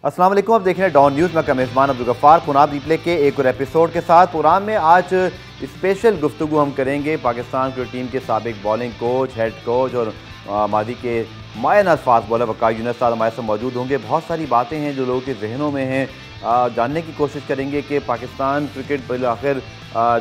अस्सलाम वालेकुम, आप देख रहे हैं डॉन न्यूज़। मैं मेज़बान अब्दुल गफ्फार पुनाब रिप्ले के एक और एपिसोड के साथ। प्रोग्राम में आज स्पेशल गुफ्तगू हम करेंगे पाकिस्तान क्रिकेट टीम के साबिक बॉलिंग कोच, हेड कोच और मादी के मायना फास्ट बॉलर वक़ार यूनुस साहब हमारे साथ मौजूद होंगे। बहुत सारी बातें हैं जो लोगों के जहनों में हैं, जानने की कोशिश करेंगे कि पाकिस्तान क्रिकेट आखिर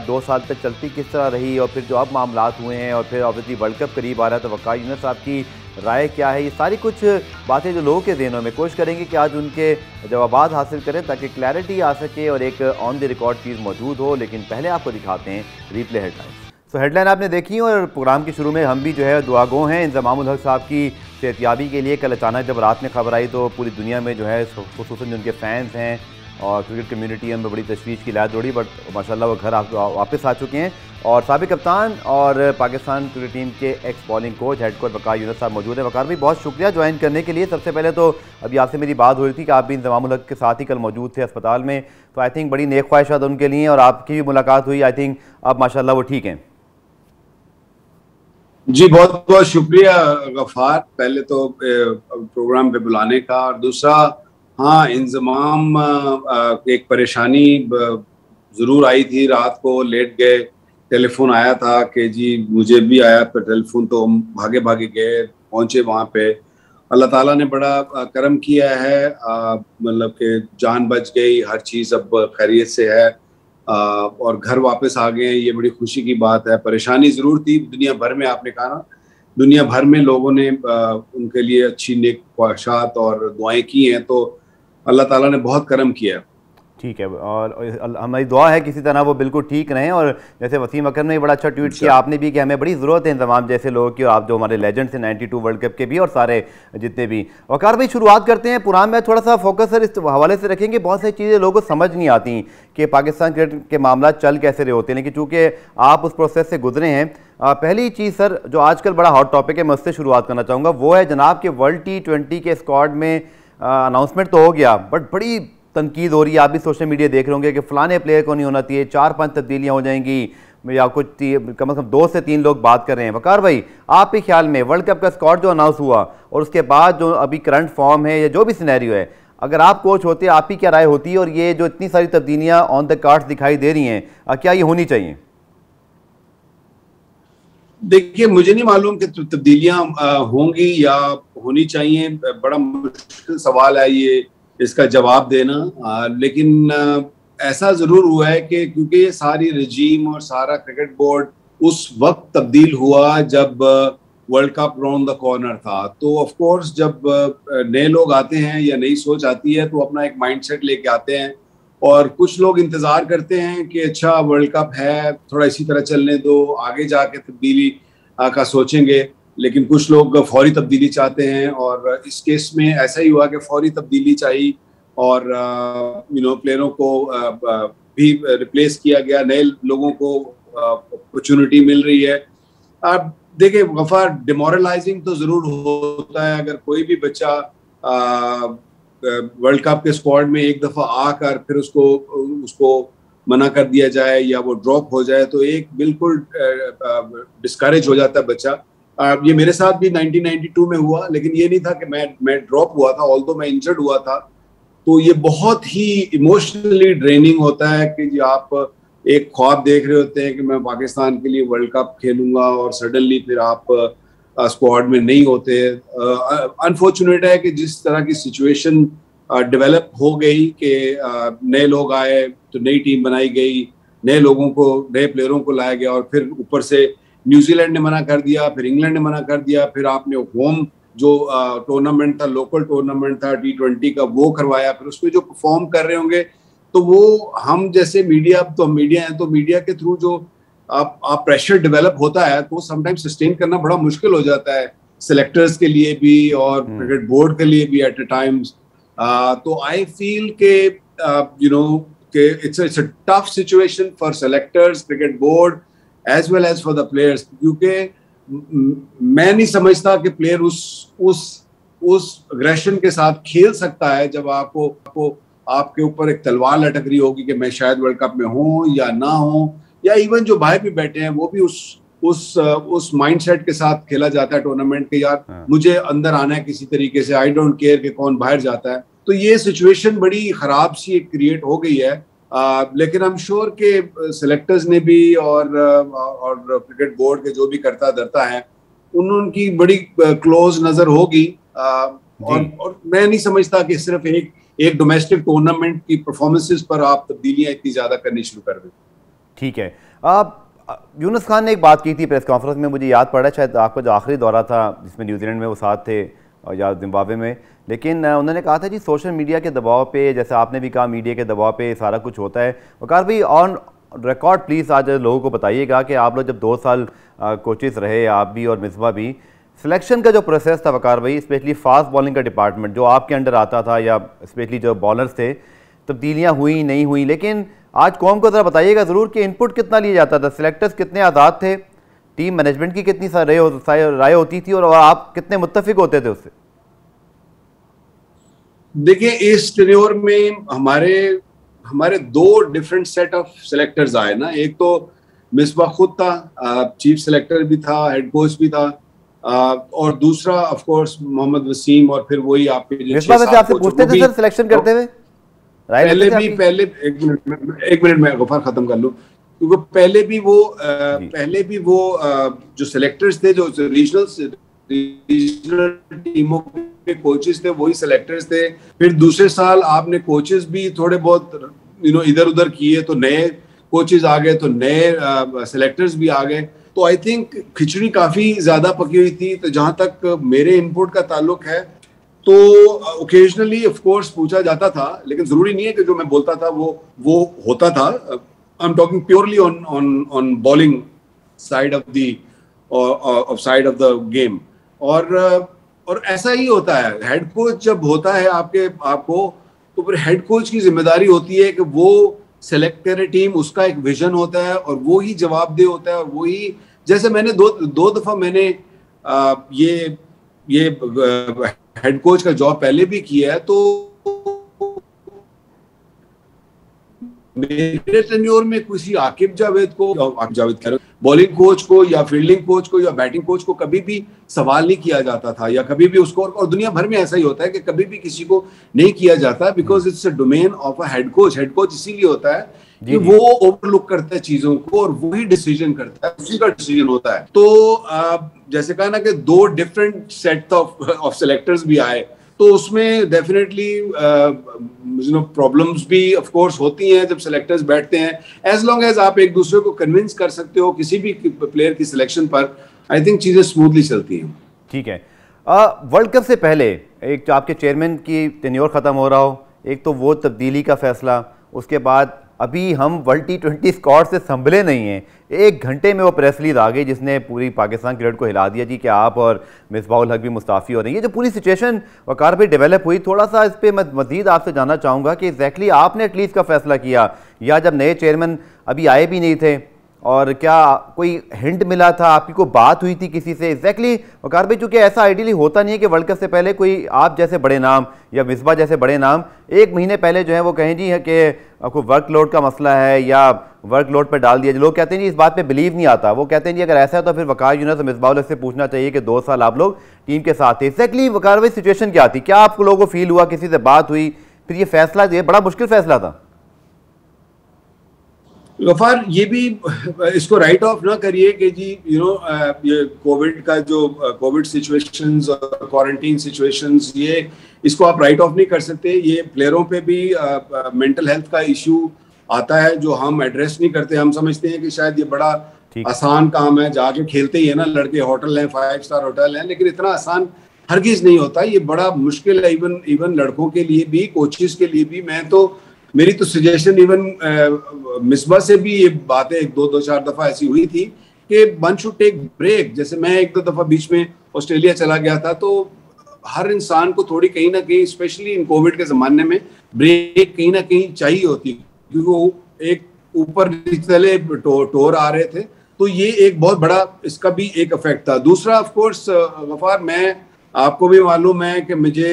2 साल तक चलती किस तरह रही और फिर जो अब मामलात हुए हैं और फिर ऑब्वियसली वर्ल्ड कप करीब आ रहा है तो वक़ार यूनुस साहब की राय क्या है। ये सारी कुछ बातें जो लोगों के जहनों में, कोशिश करेंगे कि आज उनके जवाबात हासिल करें ताकि क्लैरिटी आ सके और एक ऑन द रिकॉर्ड चीज़ मौजूद हो। लेकिन पहले आपको दिखाते हैं रिप्ले हेडलाइंस। तो हेडलाइन आपने देखी और प्रोग्राम के शुरू में हम भी जो है दुआ गो हैं इंज़मामुल हक साहब की सेहतियाबी के लिए। कल अचानक जब रात में खबर आई तो पूरी दुनिया में जो है खुसूसन जो उनके फैंस हैं और क्रिकेट कम्युनिटी में बड़ी तशवीश की लहर दौड़ी, बट माशाल्लाह वो घर वापस आ चुके हैं। और साबिक कप्तान और पाकिस्तान क्रिकेट टीम के ex bowling coach, head coach Waqar Younis साहब मौजूद हैं। वक़ार भाई, बहुत शुक्रिया ज्वाइन करने के लिए। सबसे पहले तो अभी आपसे मेरी बात हो रही थी कि आप भी इंज़मामुल हक के साथ ही कल मौजूद थे अस्पताल में, तो आई थिंक बड़ी नेक ख्वाहिशात उनके लिए और आपकी भी मुलाकात हुई। आई थिंक अब माशाल्लाह वो ठीक हैं। जी, बहुत बहुत शुक्रिया गफ़ार, पहले तो प्रोग्राम पे बुलाने का, और दूसरा हाँ, इंज़माम एक परेशानी ज़रूर आई थी। रात को लेट गए, टेलीफोन आया था कि जी मुझे भी आया पर टेलीफोन, तो हम भागे भागे गए, पहुँचे वहाँ पे। अल्लाह ताला ने बड़ा करम किया है, मतलब कि जान बच गई, हर चीज़ अब खैरियत से है और घर वापस आ गए। ये बड़ी खुशी की बात है। परेशानी ज़रूर थी दुनिया भर में, आपने कहा ना, दुनिया भर में लोगों ने उनके लिए अच्छी नेक ख्वाहिशात और दुआएं की हैं, तो अल्लाह ताला ने बहुत करम किया। ठीक है, और हमारी दुआ है किसी तरह वो बिल्कुल ठीक रहें। और जैसे वसीम अकरम ने बड़ा अच्छा ट्वीट किया, आपने भी, कि हमें बड़ी ज़रूरत है इंतजाम जैसे लोगों की, और आप जो हमारे लेजेंड्स हैं 92 वर्ल्ड कप के भी और सारे जितने भी। वक़ार भाई, शुरुआत करते हैं। पुरान में थोड़ा सा फोकस सर इस हवाले से रखेंगे, बहुत सारी चीज़ें लोगों को समझ नहीं आती कि पाकिस्तान क्रिकेट के मामला चल कैसे रहे होते हैं, लेकिन चूँकि आप उस प्रोसेस से गुजरे हैं। पहली चीज़ सर जो आजकल बड़ा हॉट टॉपिक है, मैं उससे शुरुआत करना चाहूँगा, वो है जनाब के वर्ल्ड T20 के स्क्वाड में अनाउंसमेंट तो हो गया, बट बड़ी तनकीद हो रही है। आप भी सोशल मीडिया देख रहे होंगे कि फ़लाने प्लेयर को नहीं होना चाहिए, 4-5 तब्दीलियाँ हो जाएंगी, या कुछ कम से कम 2 से 3 लोग बात कर रहे हैं। वक़ार भाई, आपके ख्याल में वर्ल्ड कप का स्क्वाड जो अनाउंस हुआ और उसके बाद जो अभी करंट फॉर्म है या जो भी सिनेरियो है, अगर आप कोच होते आपकी क्या राय होती है? और ये जो इतनी सारी तब्दीलियाँ ऑन द कार्ड्स दिखाई दे रही हैं, क्या ये होनी चाहिए? देखिए, मुझे नहीं मालूम कि तब्दीलियां होंगी या होनी चाहिए। बड़ा मुश्किल सवाल है ये, इसका जवाब देना। लेकिन ऐसा जरूर हुआ है कि क्योंकि ये सारी रजीम और सारा क्रिकेट बोर्ड उस वक्त तब्दील हुआ जब world cup round the corner था, तो ऑफ कोर्स जब नए लोग आते हैं या नई सोच आती है तो अपना एक माइंडसेट लेके आते हैं, और कुछ लोग इंतजार करते हैं कि अच्छा वर्ल्ड कप है, थोड़ा इसी तरह चलने दो, आगे जाके तब्दीली का सोचेंगे। लेकिन कुछ लोग फौरी तब्दीली चाहते हैं, और इस केस में ऐसा ही हुआ कि फौरी तब्दीली चाहिए और प्लेयरों को भी रिप्लेस किया गया, नए लोगों को अपॉर्चुनिटी मिल रही है। अब देखिए गफार, डिमोरलाइजिंग तो जरूर होता है अगर कोई भी बच्चा वर्ल्ड कप के स्क्वाड में एक दफा आकर फिर उसको मना कर दिया जाए या वो ड्रॉप हो जाए, तो एक बिल्कुल डिस्करेज हो जाता है बच्चा। ये मेरे साथ भी 1992 में हुआ, लेकिन ये नहीं था कि मैं ड्रॉप हुआ था, ऑल्दो मैं इंजर्ड हुआ था। तो ये बहुत ही इमोशनली ड्रेनिंग होता है कि जी आप एक ख्वाब देख रहे होते हैं कि मैं पाकिस्तान के लिए वर्ल्ड कप खेलूंगा और सडनली फिर आप स्क्वाड में नहीं होते। अनफॉर्चुनेट है कि जिस तरह की सिचुएशन डेवलप हो गई कि नए लोग आए तो नई टीम बनाई गई, नए लोगों को, नए प्लेयरों को लाया गया, और फिर ऊपर से न्यूजीलैंड ने मना कर दिया, फिर इंग्लैंड ने मना कर दिया, फिर आपने होम जो टूर्नामेंट था, लोकल टूर्नामेंट था T20 का, वो करवाया, फिर उसमें जो परफॉर्म कर रहे होंगे तो वो हम जैसे मीडिया, तो मीडिया है, तो मीडिया के थ्रू जो आप प्रेशर डेवलप होता है तो समटाइम सस्टेन करना बड़ा मुश्किल हो जाता है, सिलेक्टर्स के लिए भी और क्रिकेट बोर्ड के लिए भी एट अ टाइम्स। तो आई फील के कि it's a tough situation for selectors, cricket board as well as for the players, क्योंकि मैं नहीं समझता कि प्लेयर उस अग्रेशन के साथ खेल सकता है जब आपके ऊपर एक तलवार लटक रही होगी कि मैं शायद वर्ल्ड कप में हूं या ना हूं, या इवन जो बाहर भी बैठे हैं वो भी उस माइंडसेट के साथ खेला जाता है टूर्नामेंट के, यार मुझे अंदर आना है किसी तरीके से, आई डोंट केयर कि कौन बाहर जाता है। तो ये सिचुएशन बड़ी ख़राब सी क्रिएट हो गई है। लेकिन आई एम श्योर के सेलेक्टर्स ने भी और क्रिकेट बोर्ड के जो भी करता धरता है उनकी बड़ी क्लोज नज़र होगी। और मैं नहीं समझता कि सिर्फ एक डोमेस्टिक टूर्नामेंट की परफॉर्मेंसेस पर आप तब्दीलियां इतनी ज़्यादा करनी शुरू कर दें। ठीक है। यूनुस खान ने एक बात की थी प्रेस कॉन्फ्रेंस में, मुझे याद पड़ा शायद आपका जो आखिरी दौरा था जिसमें न्यूजीलैंड में वो साथ थे या जिम्बाब्वे में, लेकिन उन्होंने कहा था जी सोशल मीडिया के दबाव पे, जैसे आपने भी कहा मीडिया के दबाव पे सारा कुछ होता है। वकार भाई ऑन रिकॉर्ड प्लीज़ आज लोगों को बताइएगा कि आप लोग जब 2 साल कोचेस रहे, आप भी और मिसबा भी, सिलेक्शन का जो प्रोसेस था वकार भाई, स्पेशली फास्ट बॉलिंग का डिपार्टमेंट जो आपके अंडर आता था या स्पेशली जो बॉलर्स थे, तब्दीलियाँ हुई नहीं हुई, लेकिन आज कौम को ज़रा बताइएगा ज़रूर कि इनपुट कितना लिया जाता था, सिलेक्टर्स कितने आज़ाद थे, टीम मैनेजमेंट की कितनी राय होती थी और आप कितने मुत्तफिक होते थे उससे? देखिए इस टेन्योर में हमारे 2 डिफरेंट सेट ऑफ सिलेक्टर्स आए ना। एक तो मिसबा खुद था, चीफ सिलेक्टर भी था, हेड कोच भी था, और दूसरा ऑफ कोर्स मोहम्मद वसीम, और फिर वही आपके जो मिसबा वैसे आपसे पूछते थे सर सिलेक्शन करते हुए? पहले एक मिनट में गफार खत्म कर लूं, क्योंकि पहले भी वो जो सिलेक्टर्स थे, जो रीजनल टीमों के कोचेस थे, वही सिलेक्टर्स थे। फिर दूसरे साल आपने कोचेस भी थोड़े बहुत इधर उधर किए, तो नए कोचेस आ गए, तो नए सिलेक्टर्स भी आ गए। तो आई थिंक खिचड़ी काफी ज्यादा पकी हुई थी। तो जहां तक मेरे इनपुट का ताल्लुक है, तो ओकेजनली ऑफ कोर्स पूछा जाता था, लेकिन जरूरी नहीं है कि जो मैं बोलता था वो होता था। I am talking purely on bowling side of the game. और ऐसा ही होता है, हेड कोच जब होता है आपको, तो फिर हेड कोच की जिम्मेदारी होती है कि वो सेलेक्ट करे टीम, उसका एक विजन होता है और वो ही जवाबदेह होता है। और वही, जैसे मैंने दो दफा मैंने ये हेड कोच का जॉब पहले भी किया है, तो मेरे टेन्योर में किसी आकिब जावेद को, बॉलिंग कोच को या फील्डिंग कोच को या बैटिंग कोच को कभी भी सवाल नहीं किया जाता था, या कभी भी उसको, और दुनिया भर में ऐसा ही होता है कि कभी भी किसी को नहीं किया जाता, because it's a domain of a head coach. Head coach इसीलिए होता है कि वो ओवरलुक करता है चीजों को और वही डिसीजन करता है, उसी का डिसीजन होता है। तो जैसे कहा ना कि 2 डिफरेंट सेट ऑफ सिलेक्टर्स भी आए, तो उसमें डेफिनेटली प्रॉब्लम्स भी ऑफ कोर्स होती हैं जब सिलेक्टर्स बैठते हैं। एज लॉन्ग एज आप एक दूसरे को कन्विंस कर सकते हो किसी भी प्लेयर की सिलेक्शन पर, आई थिंक चीजें स्मूथली चलती हैं। ठीक है। वर्ल्ड कप से पहले एक तो आपके चेयरमैन की टेन्योर खत्म हो रहा हो, एक तो वो तब्दीली का फैसला, उसके बाद अभी हम वर्ल्ड T20 स्क्वाड से संभले नहीं हैं, 1 घंटे में वो प्रेस रिलीज आ गई जिसने पूरी पाकिस्तान क्रिकेट को हिला दिया जी कि आप और मिसबाहुल हक भी मुस्ताफ़ी हो रही है। ये जो पूरी सिचुएशन वकार भाई डेवलप हुई, थोड़ा सा इस पर मैं मज़ीद आपसे जानना चाहूँगा कि एग्जैक्टली आपने एटलीस्ट का फैसला किया, या जब नए चेयरमैन अभी आए भी नहीं थे, और क्या कोई हिंट मिला था, आपकी कोई बात हुई थी किसी से एग्जैक्टली? वकार भाई चूँकि ऐसा आइडियली होता नहीं है कि वर्ल्ड कप से पहले कोई आप जैसे बड़े नाम या मिसबा जैसे बड़े नाम 1 महीने पहले जो है वो कहें जी है कि आपको वर्कलोड का मसला है या वर्कलोड पर डाल दिया। लोग कहते हैं जी इस बात पे बिलीव नहीं आता, वो कहते हैं जी अगर ऐसा है तो फिर वकार यूनुस और मिसबाहुल हक से पूछना चाहिए कि 2 साल आप लोग टीम के साथ थे। एग्जैक्टली वकार भाई सिचुएशन क्या थी, क्या आप लोगों को फील हुआ, किसी से बात हुई, फिर ये फैसला, ये बड़ा मुश्किल फैसला था? गफार, ये भी इसको राइट ऑफ ना करिए कि जी ये कोविड का जो कोविड सिचुएशंस और क्वारंटीन सिचुएशंस, ये इसको आप राइट ऑफ नहीं कर सकते। ये प्लेयरों पे भी मेंटल हेल्थ का इशू आता है जो हम एड्रेस नहीं करते। हम समझते हैं कि शायद ये बड़ा आसान काम है, जाके खेलते ही है ना लड़के, होटल है, 5 स्टार होटल है, लेकिन इतना आसान हरगिज नहीं होता। ये बड़ा मुश्किल है, इवन लड़कों के लिए भी, कोचेस के लिए भी। मेरी तो सजेशन इवन मिसबा से भी ये बातें 2-4 दफा ऐसी हुई थी कि वन शुड टेक ब्रेक। जैसे मैं 1-2 दफा बीच में ऑस्ट्रेलिया चला गया था, तो हर इंसान को थोड़ी कहीं ना कहीं, स्पेशली इन कोविड के जमाने में, ब्रेक कहीं ना कहीं चाहिए होती, क्योंकि वो एक ऊपर चले टोर आ रहे थे, तो ये एक बहुत बड़ा इसका भी एक इफेक्ट था। दूसरा ऑफ कोर्स गफार, मैं आपको भी मालूम है कि मुझे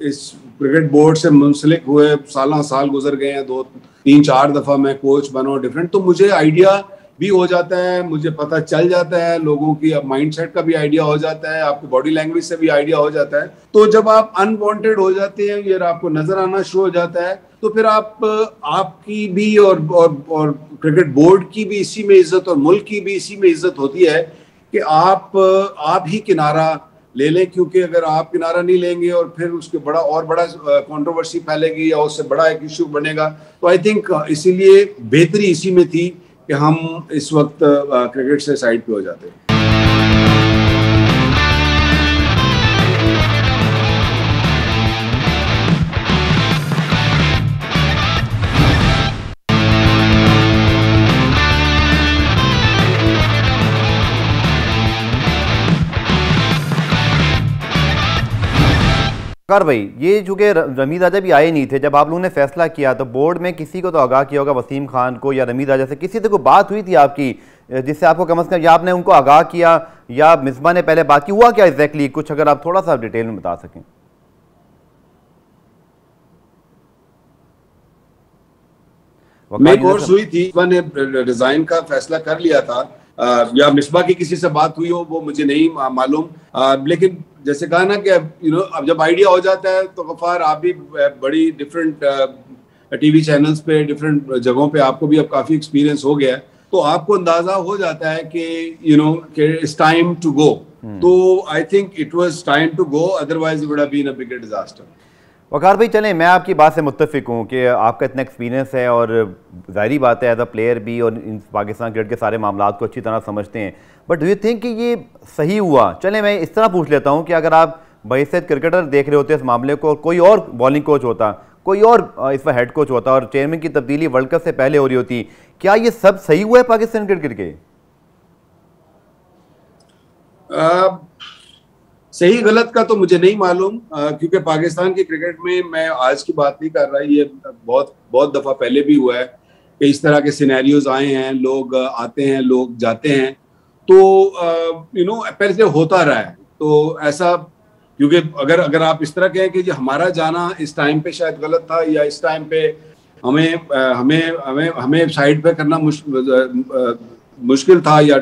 इस क्रिकेट बोर्ड से मुंसलिक हुए साल गुजर गए हैं, 2-3-4 दफा मैं कोच बना डिफरेंट, तो मुझे आइडिया भी हो जाता है, मुझे पता चल जाता है, लोगों की माइंडसेट का भी आइडिया हो जाता है, आपको बॉडी लैंग्वेज से भी आइडिया हो जाता है। तो जब आप अनवांटेड हो जाते हैं या आपको नजर आना शुरू हो जाता है, तो फिर आपकी भी और क्रिकेट बोर्ड की भी इसी में इज्जत और मुल्क की भी इसी में इज्जत होती है कि आप ही किनारा ले लें, क्योंकि अगर आप किनारा नहीं लेंगे और फिर उसके बड़ा कंट्रोवर्सी फैलेगी या उससे बड़ा एक इश्यू बनेगा। तो आई थिंक इसीलिए बेहतरी इसी में थी कि हम इस वक्त क्रिकेट से साइड पे हो जाते हैं। कार भाई, ये चूंकि रमीज राजा भी आए नहीं थे जब आप लोगों ने फैसला किया, तो बोर्ड में किसी को तो आगाह किया होगा, वसीम खान को या रमीज राजा से किसी से कोई बात हुई थी आपकी जिससे आपको कम से कम या आपने उनको आगाह किया या मिसबा ने पहले बात की? हुआ क्या एग्जैक्टली, कुछ अगर आप थोड़ा सा डिटेल में बता सकें। मेरी कोर्स हुई थी, ने रिजाइन का फैसला कर लिया था, या मिसबा की किसी से बात हुई हो वो मुझे नहीं मालूम, लेकिन जैसे कहा ना कि अब जब आइडिया हो जाता है तो गफ्फार, आप भी बड़ी डिफरेंट टीवी चैनल्स पे, डिफरेंट जगहों पे आपको भी अब काफी एक्सपीरियंस हो गया है, तो आपको अंदाजा हो जाता है कि कि इट्स टाइम टू गो। तो I think it was time to go, otherwise it would have been a bigger disaster. Waqar भाई, चलें, मैं आपकी बात से मुत्तफिक हूँ कि आपका इतना एक्सपीरियंस है और ज़ाहिरी बात है एज अ प्लेयर भी और इन पाकिस्तान क्रिकेट के सारे मामला को अच्छी तरह समझते हैं, बट डू यू थिंक कि ये सही हुआ? चलें, मैं इस तरह पूछ लेता हूँ कि अगर आप बहैसियत क्रिकेटर देख रहे होते इस मामले को, कोई और बॉलिंग कोच होता, कोई और इस पर हेड कोच होता और चेयरमैन की तब्दीली वर्ल्ड कप से पहले हो रही होती, क्या ये सब सही हुआ है पाकिस्तान क्रिकेट के? सही गलत का तो मुझे नहीं मालूम, क्योंकि पाकिस्तान की क्रिकेट में मैं आज की बात नहीं कर रहा, ये बहुत बहुत दफा पहले भी हुआ है कि इस तरह के सिनेरियोज आए हैं, लोग आते हैं, लोग जाते हैं, तो पहले से होता रहा है। तो ऐसा, क्योंकि अगर आप इस तरह कहें कि हमारा जाना इस टाइम पे शायद गलत था या इस टाइम पे हमें हमें हमें हमें साइड पे करना मुश्किल था या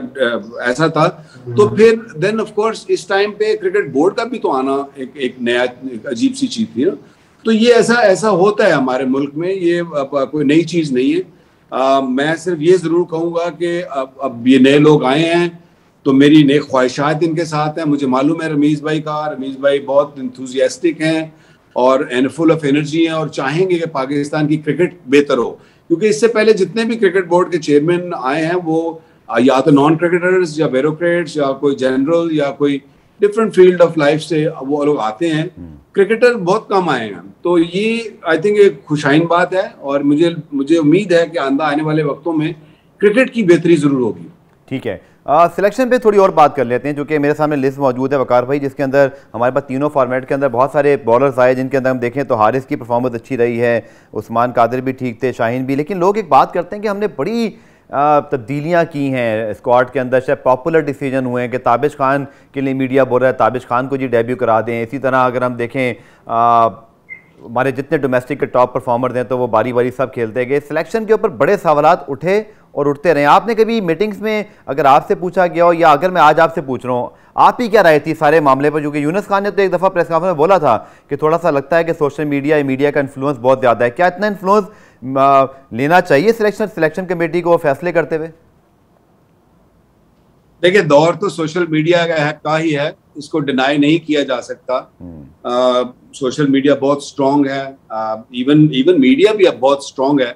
ऐसा था, तो फिर देन ऑफ कोर्स इस टाइम पे क्रिकेट बोर्ड का भी तो आना एक नया, एक अजीब सी चीज थी ना। तो ये ऐसा होता है हमारे मुल्क में, ये कोई नई चीज नहीं है। मैं सिर्फ ये जरूर कहूंगा कि अब ये नए लोग आए हैं तो मेरी नेक ख्वाहिशात इनके साथ हैं। मुझे मालूम है रमीज भाई बहुत इंथुजियास्टिक हैं और फुल ऑफ एनर्जी हैं और चाहेंगे कि पाकिस्तान की क्रिकेट बेहतर हो, क्योंकि इससे पहले जितने भी क्रिकेट बोर्ड के चेयरमैन आए हैं वो या तो नॉन क्रिकेटर्स या ब्यूरोक्रेट्स या कोई जनरल या कोई डिफरेंट फील्ड ऑफ लाइफ से वो लोग आते हैं, क्रिकेटर बहुत कम आए हैं। तो ये आई थिंक एक खुशाइन बात है और मुझे उम्मीद है कि आने वाले वक्तों में क्रिकेट की बेहतरी जरूर होगी। ठीक है, सिलेक्शन पे थोड़ी और बात कर लेते हैं, जो कि मेरे सामने लिस्ट मौजूद है वकार भाई, जिसके अंदर हमारे पास तीनों फॉर्मेट के अंदर बहुत सारे बॉलर्स आए, जिनके अंदर हम देखें तो हारिस की परफॉर्मेंस अच्छी रही है, उस्मान कादिर भी ठीक थे, शाहीन भी, लेकिन लोग एक बात करते हैं कि हमने बड़ी तब्दीलियाँ की हैं स्क्वाड के अंदर, शायद पॉपुलर डिसीजन हुए हैं कि ताबिश खान के लिए मीडिया बोल रहा है ताबिश खान को जी डेब्यू करा दें। इसी तरह अगर हम देखें हमारे जितने डोमेस्टिक के टॉप परफॉर्मर हैं तो वो बारी बारी सब खेलते गए। सिलेक्शन के ऊपर बड़े सवालात उठे और उठते रहे। आपने कभी मीटिंग्स में अगर आपसे पूछा गया हो या अगर मैं आज आपसे पूछ रहा हूँ, आप ही क्या राय थी सारे मामले पर? क्योंकि यूनुस खान ने तो एक दफ़ा प्रेस कॉन्फ्रेंस में बोला था कि थोड़ा सा लगता है कि सोशल मीडिया या मीडिया का इन्फ्लुएंस बहुत ज़्यादा है। क्या इतना इन्फ्लुएंस लेना चाहिए सिलेक्शन कमेटी को फैसले करते हुए? देखिए, दौर तो सोशल मीडिया का ही है, इसको डिनाई नहीं किया जा सकता। सोशल मीडिया बहुत स्ट्रांग है, इवन मीडिया भी अब बहुत स्ट्रांग है।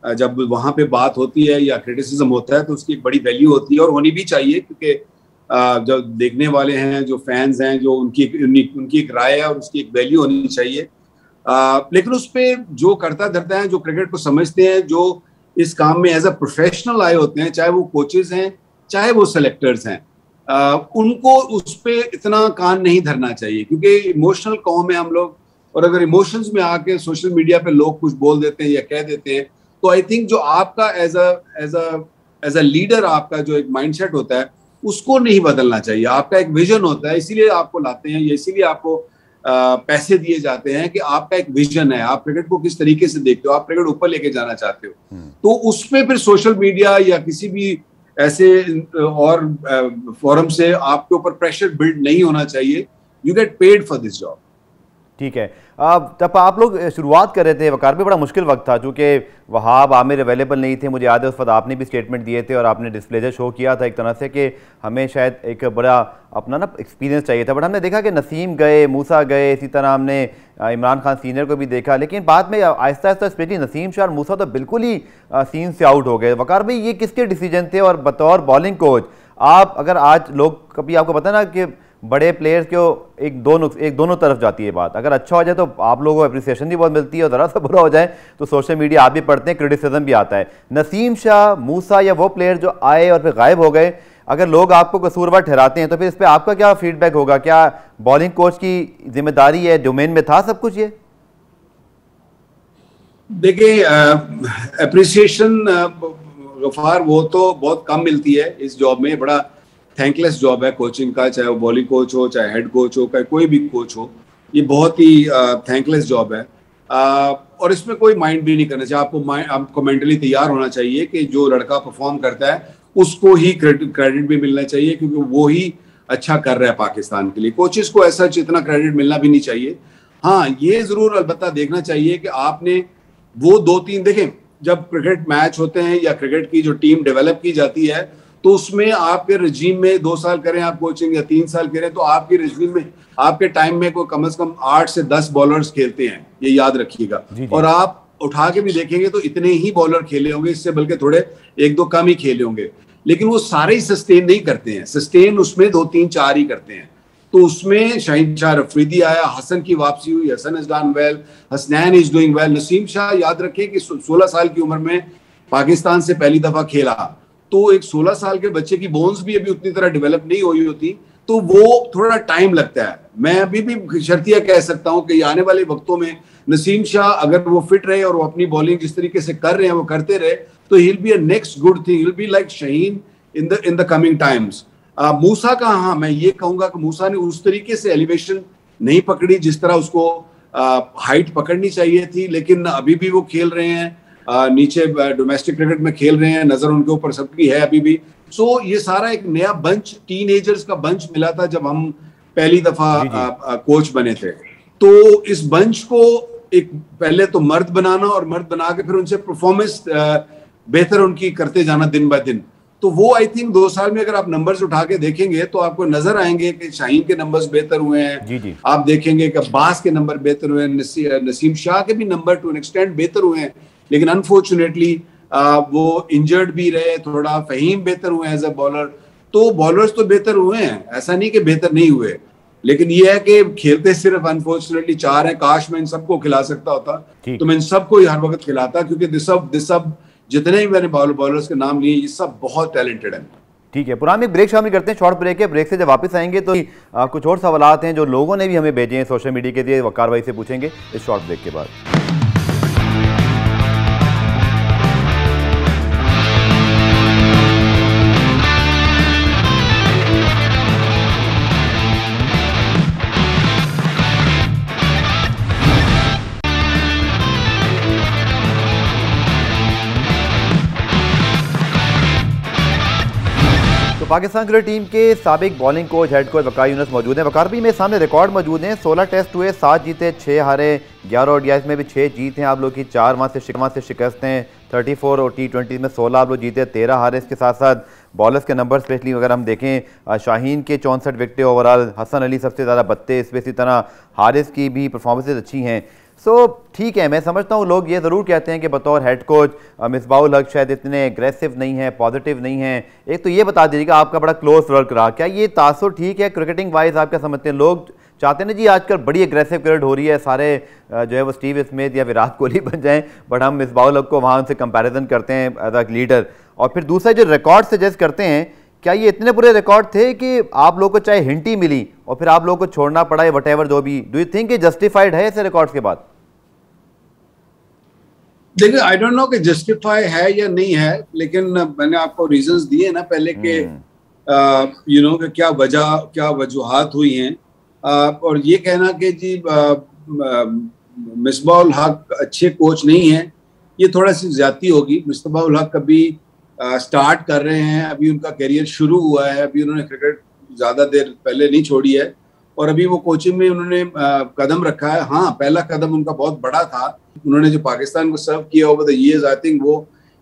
जब वहां पे बात होती है या क्रिटिसिज्म होता है तो उसकी एक बड़ी वैल्यू होती है और होनी भी चाहिए, क्योंकि जो देखने वाले हैं, जो फैंस हैं, जो उनकी एक राय है और उसकी एक वैल्यू होनी चाहिए। लेकिन उस पर जो करता धरता है, जो क्रिकेट को समझते हैं, जो इस काम में एज अ प्रोफेशनल आए होते हैं, चाहे वो कोचेज हैं चाहे वो सेलेक्टर्स हैं, उनको उस पर इतना कान नहीं धरना चाहिए, क्योंकि इमोशनल कौम है हम लोग। और अगर इमोशंस में आके सोशल मीडिया पे लोग कुछ बोल देते हैं या कह देते हैं, तो आई थिंक जो आपका एज अ लीडर आपका जो एक माइंडसेट होता है उसको नहीं बदलना चाहिए। आपका एक विजन होता है, इसीलिए आपको लाते हैं या इसीलिए आपको पैसे दिए जाते हैं कि आपका एक विजन है, आप क्रिकेट को किस तरीके से देखते हो, आप क्रिकेट ऊपर लेके जाना चाहते हो, तो उसमें फिर सोशल मीडिया या किसी भी ऐसे और फोरम से आपके ऊपर प्रेशर बिल्ड नहीं होना चाहिए। You get paid for this job. ठीक है। जब आप लोग शुरुआत कर रहे थे वकार भी बड़ा मुश्किल वक्त था, चूँकि वहाब आमिर अवेलेबल नहीं थे, मुझे याद है उस वक्त आपने भी स्टेटमेंट दिए थे और आपने डिस्प्लेजर शो किया था एक तरह से कि हमें शायद एक बड़ा अपना ना एक्सपीरियंस चाहिए था, बट हमने देखा कि नसीम गए, मूसा गए, इसी तरह हमने इमरान खान सीनियर को भी देखा, लेकिन बाद में आहिस्ता आहिस्ता स्पेशली नसीम शाह और मूसा तो बिल्कुल ही सीन से आउट हो गए। वकार भाई ये किसके डिसीजन थे, और बतौर बॉलिंग कोच आप अगर आज लोग कभी आपको पता ना कि बड़े प्लेयर्स को एक दोनों तरफ जाती है बात, अगर अच्छा हो जाए तो आप लोगों को अप्रिसिएशन भी बहुत मिलती है और ज़रा सा बुरा हो जाए तो सोशल मीडिया आप भी पढ़ते हैं, क्रिटिसिज्म भी आता है। नसीम शाह, मूसा या वो प्लेयर जो आए और फिर गायब हो गए, अगर लोग आपको कसूरवार ठहराते हैं तो फिर इस पर आपका क्या फीडबैक होगा? क्या बॉलिंग कोच की जिम्मेदारी है, डोमेन में था सब कुछ ये? देखिए अप्रिसिएशन गफार वो तो बहुत कम मिलती है इस जॉब में, बड़ा थैंकलेस जॉब है कोचिंग का, चाहे वो बॉलिंग कोच हो, चाहे हेड कोच हो, चाहे कोई भी कोच हो, ये बहुत ही थैंकलेस जॉब है। और इसमें कोई माइंड भी नहीं करना चाहिए, आपको मेंटली तैयार होना चाहिए कि जो लड़का परफॉर्म करता है उसको ही क्रेडिट भी मिलना चाहिए, क्योंकि वो ही अच्छा कर रहा है पाकिस्तान के लिए। कोचेस को ऐसा इतना क्रेडिट मिलना भी नहीं चाहिए। हाँ, ये जरूर अलबत्ता देखना चाहिए कि आपने वो 2-3 देखें, जब क्रिकेट मैच होते हैं या क्रिकेट की जो टीम डेवलप की जाती है तो उसमें आपके रजीम में 2 साल करें आप कोचिंग या 3 साल करें तो आपके रजीम में, आपके टाइम में कोई कम से कम 8 से 10 बॉलर्स खेलते हैं, ये याद रखिएगा। और आप उठा के भी देखेंगे तो इतने ही बॉलर खेले होंगे, इससे बल्कि थोड़े 1-2 कम ही खेले होंगे, लेकिन वो सारे ही सस्टेन नहीं करते हैं। सस्टेन उसमें 2-3-4 ही करते हैं। तो उसमें शाहीन शाह अफरीदी आया, हसन की वापसी हुई, Hasan is done well, Hasnain is doing well. Naseem Shah याद रखें कि 16 साल की उम्र में पाकिस्तान से पहली दफा खेला, तो एक 16 साल के बच्चे की बोन्स भी अभी उतनी तरह डेवलप नहीं हुई होती, तो वो थोड़ा टाइम लगता है। मैं अभी भी शर्तिया कह सकता हूं कि आने वाले वक्तों में नसीम शाह अगर वो फिट रहे और वो अपनी बॉलिंग जिस तरीके से कर रहे हैं वो करते रहे तो he will be a next good thing, he will be like Shaheen in the coming times. Musa का, हाँ मैं ये कहूंगा कि मूसा ने उस तरीके से एलिवेशन नहीं पकड़ी जिस तरह उसको हाइट पकड़नी चाहिए थी, लेकिन अभी भी वो खेल रहे हैं, नीचे डोमेस्टिक क्रिकेट में खेल रहे हैं, नजर उनके ऊपर सबकी है अभी भी। सो ये सारा एक नया बंच, टीनेजर्स का बंच मिला था जब हम पहली दफा कोच बने थे। तो इस बंच को एक पहले तो मर्द बनाना और मर्द बना के फिर उनसे परफॉर्मेंस बेहतर उनकी करते जाना दिन ब दिन। तो वो आई थिंक 2 साल में अगर आप नंबर्स उठा के देखेंगे तो आपको नजर आएंगे कि शाहीन के नंबर्स बेहतर हुए हैं, आप देखेंगे कि अब्बास के नंबर बेहतर हुए हैं, नसीम शाह के भी नंबर टू एन एक्सटेंट बेहतर हुए हैं, लेकिन अनफॉर्चुनेटली वो इंजर्ड भी रहे थोड़ा। फहीम बेहतर हुए एज अ बॉलर, तो बॉलर्स तो बेहतर हुए हैं, ऐसा नहीं कि बेहतर नहीं हुए, लेकिन ये है कि खेलते सिर्फ अनफॉर्चुनेटली 4 हैं। काश मैं इन सबको खिला सकता होता तो मैं इन सबको हर वक्त खिलाता, क्योंकि दिस सब जितने भी मैंने बॉलर्स के नाम लिए ये सब बहुत टैलेंटेड हैं। ठीक है, पुराने ब्रेक शामिल करते हैं, शॉर्ट ब्रेक है। ब्रेक से जब वापस आएंगे तो कुछ और सवालात हैं जो लोगों ने भी हमें भेजे हैं सोशल मीडिया के जरिए, वकार भाई से पूछेंगे इस शॉर्ट ब्रेक के बाद। पाकिस्तान क्रिकेट टीम के साबिक बॉलिंग कोच, हेड कोच वकार यूनुस मौजूद हैं। वकार भी मेरे सामने रिकॉर्ड मौजूद हैं, 16 टेस्ट हुए, 7 जीते 6 हारे, 11 ओडीआई में भी 6 जीत हैं आप लोग की, 4 वहाँ से शिकस्त हैं, 34 और T20 में 16 आप लोग जीते, 13 हारे। इसके साथ साथ बॉलर्स के नंबर स्पेशली अगर हम देखें, शाहीन के 64 विकेटें ओवरऑल, हसन अली सबसे ज़्यादा 32, इसी तरह हारिस की भी परफॉर्मेंसेज अच्छी हैं। सो ठीक है, मैं समझता हूँ लोग ये ज़रूर कहते हैं कि बतौर हेड कोच मिसबाहुल हक शायद इतने एग्रेसिव नहीं है, पॉजिटिव नहीं है। एक तो ये बता दीजिएगा, आपका बड़ा क्लोज वर्क रहा, क्या ये तासुर ठीक है क्रिकेटिंग वाइज? आप क्या समझते हैं? लोग चाहते हैं ना जी आजकल बड़ी एग्रेसिव क्रिकेट हो रही है, सारे जो है वो स्टीव स्मिथ या विराट कोहली बन जाएं, बट हम मिसबाहुल हक को वहाँ से कंपैरिजन करते हैं एज अ लीडर। और फिर दूसरा जो रिकॉर्ड सजेस्ट करते हैं, क्या ये इतने बुरे रिकॉर्ड थे कि आप लोगों को चाहे हिंट ही मिली और फिर आप लोगों को छोड़ना पड़ा है, वट एवर जो भी? डू यू थिंक ये जस्टिफाइड है ऐसे रिकॉर्ड्स के बाद? देखिए, आई डोंट नो कि जस्टिफाई है या नहीं है, लेकिन मैंने आपको रीजंस दिए ना पहले के, यू नो कि क्या वजूहात हुई हैं। और ये कहना कि जी मिसबाह उल हक अच्छे कोच नहीं है, ये थोड़ा सी ज्यादती होगी। मिसबाह उल हक कभी स्टार्ट कर रहे हैं, अभी उनका करियर शुरू हुआ है, अभी उन्होंने क्रिकेट ज्यादा देर पहले नहीं छोड़ी है और अभी वो कोचिंग में उन्होंने कदम रखा है। हाँ, पहला कदम उनका बहुत बड़ा था, उन्होंने जो पाकिस्तान को सर्व किया over the years, I think वो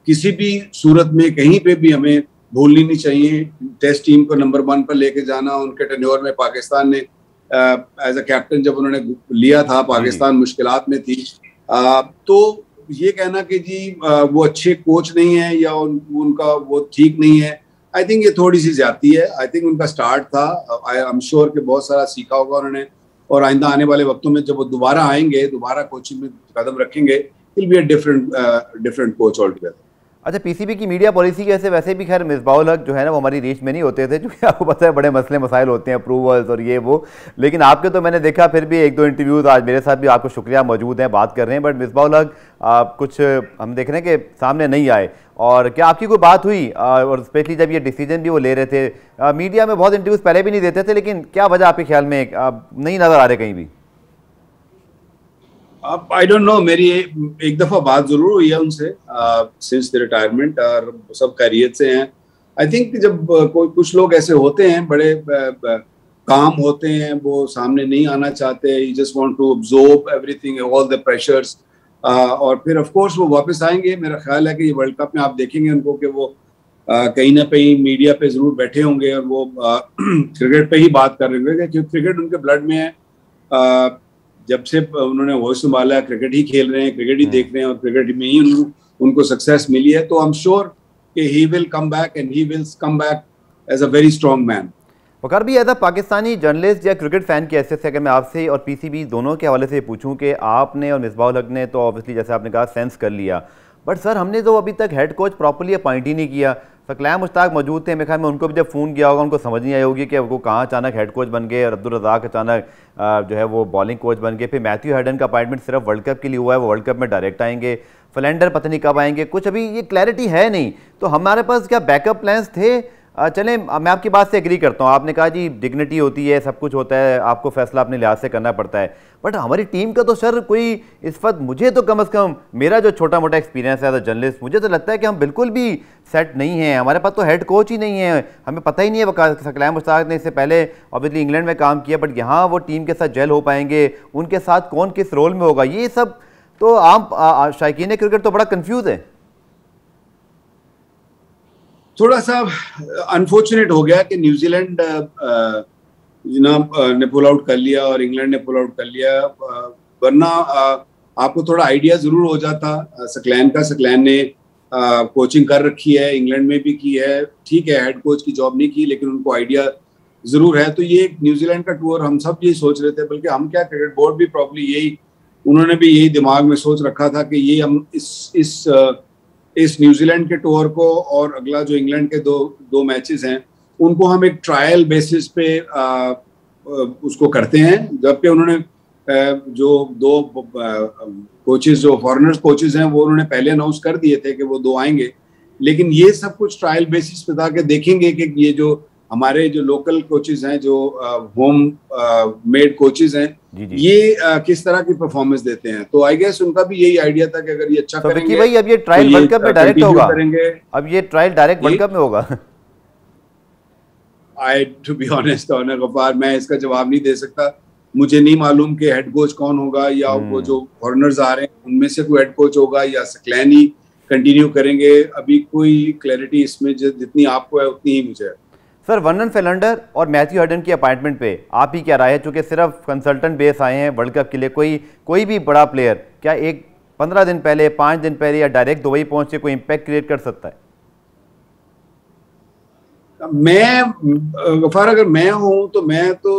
किसी भी सूरत में कहीं पे भी हमें भूलनी नहीं चाहिए। टेस्ट टीम को नंबर 1 पर लेके जाना, उनके टेन्योर में पाकिस्तान ने एज अ कैप्टन जब उन्होंने लिया था, पाकिस्तान मुश्किलात में थी। तो ये कहना कि जी वो अच्छे कोच नहीं है या उनका वो ठीक नहीं है, आई थिंक ये थोड़ी सी ज्यादती है। आई थिंक उनका स्टार्ट था, आई एम श्योर कि बहुत सारा सीखा होगा उन्होंने, और आइंदा आने वाले वक्तों में जब वो दोबारा आएंगे, दोबारा कोचिंग में कदम रखेंगे, will be a different coach all together. अच्छा, पीसीबी की मीडिया पॉलिसी कैसे? वैसे भी खैर मिसबाह उल हक जो है ना वो हमारी रीच में नहीं होते थे, क्योंकि आपको पता है बड़े मसले मसाइल होते हैं, अप्रूवल्स और ये वो, लेकिन आपके तो मैंने देखा फिर भी 1-2 इंटरव्यूज़ आज मेरे साथ भी, आपको शुक्रिया, मौजूद हैं, बात कर रहे हैं। बट मिसबाह उल हक कुछ हम देख रहे हैं कि सामने नहीं आए, और क्या आपकी कोई बात हुई? और स्पेशली जब ये डिसीजन भी वो ले रहे थे, मीडिया में बहुत इंटरव्यूज़ पहले भी नहीं देते थे, लेकिन क्या वजह आपके ख्याल में नहीं नज़र आ रहे कहीं भी? आई डोंट नो, मेरी एक दफा बात जरूर हुई है उनसे सिंस द रिटायरमेंट, और सब खैरियत से हैं। आई थिंक जब कोई कुछ लोग ऐसे होते हैं, बड़े काम होते हैं, वो सामने नहीं आना चाहते, you just want to absorb everything, all the pressures, और फिर ऑफ कोर्स वो वापस आएंगे। मेरा ख्याल है कि ये वर्ल्ड कप में आप देखेंगे उनको कि वो कहीं ना कहीं मीडिया पे जरूर बैठे होंगे और वो क्रिकेट पे ही बात कर रहे होंगे, क्योंकि क्रिकेट उनके ब्लड में है। जब से उन्होंने होश संभाला, क्रिकेट ही खेल रहे हैं, क्रिकेट ही देख रहे हैं, और क्रिकेट में ही उनको सक्सेस मिली है। तो आई एम श्योर कि he will come back, and he will come back as a very strong man. Waqar भी एज अ पाकिस्तानी जर्नलिस्ट या क्रिकेट फैन की हैसियत से अगर मैं आपसे और पीसीबी दोनों के हवाले से पूछूं कि आपने और मिसबाह उल हक ने तो ऑब्वियसली जैसे आपने कहा सेंस कर लिया, बट सर हमने तो अभी तक हेड कोच प्रॉपर्ली अपॉइंट ही नहीं किया। सकलैन मुश्ताक मौजूद थे, मेरे ख्याल में उनको भी जब फ़ोन किया होगा उनको समझ नहीं आई होगी कि वो कहाँ अचानक हेड कोच बन गए, और अब्दुल रज़ाक अचानक जो है वो बॉलिंग कोच बन गए। फिर मैथ्यू हेडन का अपॉइंटमेंट सिर्फ वर्ल्ड कप के लिए हुआ है, वो वर्ल्ड कप में डायरेक्ट आएंगे। फ्लेंडर पता नहीं कब आएंगे, कुछ अभी ये क्लैरिटी है नहीं। तो हमारे पास क्या बैकअप प्लान्स थे? चलें, मैं आपकी बात से एग्री करता हूँ, आपने कहा जी डिग्निटी होती है, सब कुछ होता है, आपको फैसला अपने लिहाज से करना पड़ता है, बट हमारी टीम का तो सर कोई इस वक्त, मुझे तो कम से कम मेरा जो छोटा मोटा एक्सपीरियंस है एज अ जर्नलिस्ट, मुझे तो लगता है कि हम बिल्कुल भी सेट नहीं हैं। हमारे पास तो हेड कोच ही नहीं है, हमें पता ही नहीं है। सकलैन मुश्ताक ने इससे पहले ऑब्वियसली इंग्लैंड में काम किया, बट यहाँ वो टीम के साथ जेल हो पाएंगे, उनके साथ कौन किस रोल में होगा, ये सब तो आम शायकीन क्रिकेट तो बड़ा कन्फ्यूज़ है। थोड़ा सा अनफॉर्चुनेट हो गया कि न्यूजीलैंड ने पुल आउट कर लिया और इंग्लैंड ने पुल आउट कर लिया, वरना आपको थोड़ा आइडिया जरूर हो जाता सकलैन का। सकलैन ने कोचिंग कर रखी है, इंग्लैंड में भी की है, ठीक है हेड कोच की जॉब नहीं की, लेकिन उनको आइडिया जरूर है। तो ये न्यूजीलैंड का टूर हम सब यही सोच रहे थे, बल्कि हम क्या, क्रिकेट बोर्ड भी प्रॉब्ली यही, उन्होंने भी यही दिमाग में सोच रखा था कि ये हम इस न्यूजीलैंड के टूर को और अगला जो इंग्लैंड के दो मैचेस हैं उनको हम एक ट्रायल बेसिस पे उसको करते हैं। जबकि उन्होंने जो दो कोचेस, जो फॉरेनर्स कोचेस हैं, वो उन्होंने पहले अनाउंस कर दिए थे कि वो 2 आएंगे, लेकिन ये सब कुछ ट्रायल बेसिस पे था कि देखेंगे कि ये जो हमारे जो लोकल कोचेस हैं, जो होम मेड कोचेस हैं, ये किस तरह की परफॉर्मेंस देते हैं। तो आई गेस उनका भी यही आइडिया था कि अगर ये अच्छा करेंगे भाई, अब ये ट्रायल वर्ल्ड कप में डायरेक्ट होगा, अब ये ट्रायल डायरेक्ट वर्ल्ड कप में होगा। टू बी ऑनेस्ट गफ्फार, मैं इसका जवाब नहीं दे सकता। मुझे नहीं मालूम कि हेड कोच कौन होगा, या वो जो फॉरेनर्स आ रहे हैं उनमें से कोई हेड कोच होगा, या सकलैन ही कंटिन्यू करेंगे। अभी कोई क्लैरिटी इसमें जितनी आपको है उतनी ही मुझे है। सर, वर्नन फेलंडर और मैथ्यू हेडन की अपॉइंटमेंट पे आप ही क्या राय है? चूंकि सिर्फ कंसल्टेंट बेस आए हैं वर्ल्ड कप के लिए, कोई भी बड़ा प्लेयर क्या एक 15 दिन पहले, 5 दिन पहले या डायरेक्ट दुबई पहुंच के कोई इम्पैक्ट क्रिएट कर सकता है? गफार, अगर मैं हूं तो मैं तो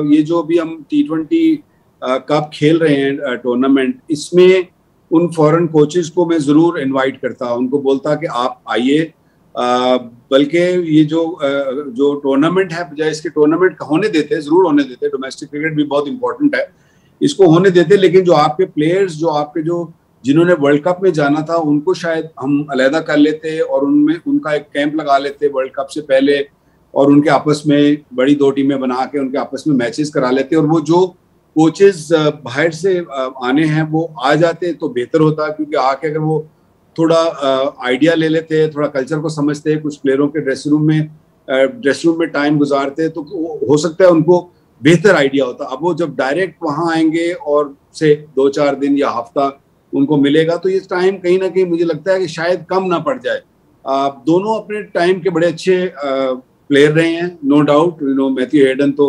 ये जो अभी हम T20 कप खेल रहे हैं टूर्नामेंट, इसमें उन फॉरेन कोचेस को मैं जरूर इनवाइट करता, उनको बोलता कि आप आइए। बल्कि ये जो टूर्नामेंट है, बजाय इसके टूर्नामेंट होने देते, जरूर होने देते, डोमेस्टिक क्रिकेट भी बहुत इंपॉर्टेंट है, इसको होने देते, लेकिन जो आपके प्लेयर्स, जो आपके जिन्होंने वर्ल्ड कप में जाना था, उनको शायद हम अलहदा कर लेते और उनमें उनका एक कैंप लगा लेते वर्ल्ड कप से पहले, और उनके आपस में बड़ी 2 टीमें बना के उनके आपस में मैचेस करा लेते, और वो जो कोचेस बाहर से आने हैं वो आ जाते तो बेहतर होता, क्योंकि आके अगर वो थोड़ा आइडिया ले लेते, थोड़ा कल्चर को समझते, कुछ प्लेयरों के ड्रेसिंग रूम में टाइम गुजारते, तो हो सकता है उनको बेहतर आइडिया होता। अब वो जब डायरेक्ट वहां आएंगे और से 2-4 दिन या हफ्ता उनको मिलेगा, तो ये टाइम कहीं ना कहीं मुझे लगता है कि शायद कम ना पड़ जाए। दोनों अपने टाइम के बड़े अच्छे प्लेयर रहे हैं, नो डाउट। मैथ्यू हेडन तो